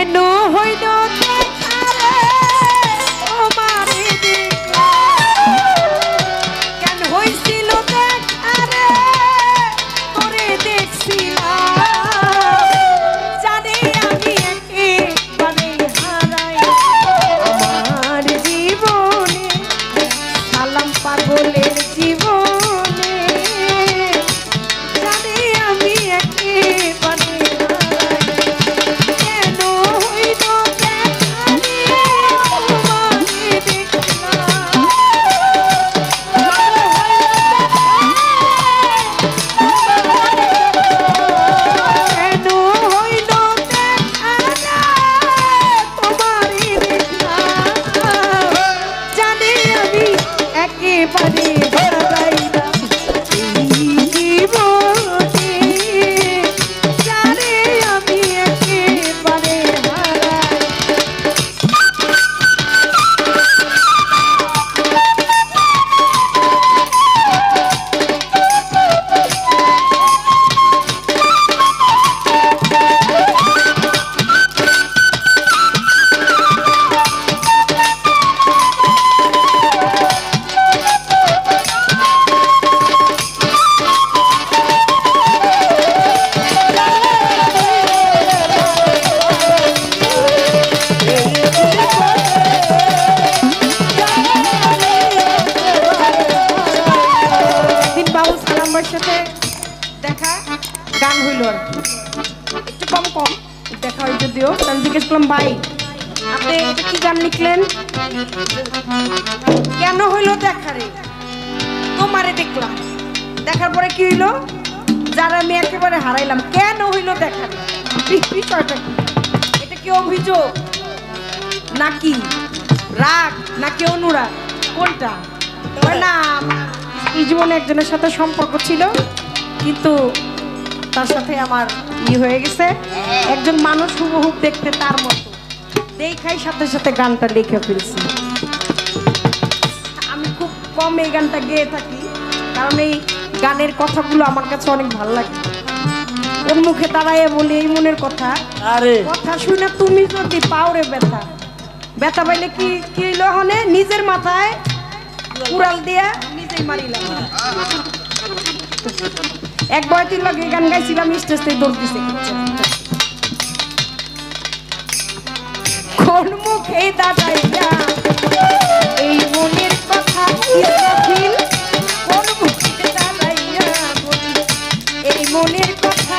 কেন হইল কেন হইছিল দেখারে করে দেখছিলাম জানি আমি একেবারে হারাই আমার জীবনে সালাম পাগলের জীবনে জানি আমি একেবারে সাথে দেখা গান হইল আর একটু কম কম দেখা হয় যদিও আমি জিজ্ঞেস করলাম ভাই আপনি এটা কি গান লিখলেন কেন হইল দেখারে তোমারে দেখলাম দেখার পরে কি হইল যারা আমি একেবারে হারাইলাম কেন হইল দেখারে বিষয়টা কি এটা কি অভিযোগ নাকি রাগ নাকি অনুরাগ কোনটা না এই জীবনে একজনের সাথে সম্পর্ক ছিল কিন্তু তার সাথে আমার হয়ে গেছে একজন মানুষ হুবহু দেখতে তার মতো দেখাই সাথে সাথে গানটা লিখে ফেলছি আমি খুব কম এই গানটা গেয়ে থাকি কারণ এই গানের কথাগুলো আমার কাছে অনেক ভালো লাগে ওর মুখে দাঁড়ায় বলি এই মনের কথা কথা শুনে তুমি যদি পাওরে ব্যথা ব্যথা পাইলে কি কি হইলো হনে নিজের মাথায় কুড়াল দিয়া নিজেই মারিলাম এক বয়তির লগে গান গাইছিলাম স্টেজ থেকে দৌড় দিছে কোন মুখে দাঁড়াইয়া এই মনের কথা কোন মুখে দাঁড়াইয়া এই মনের কথা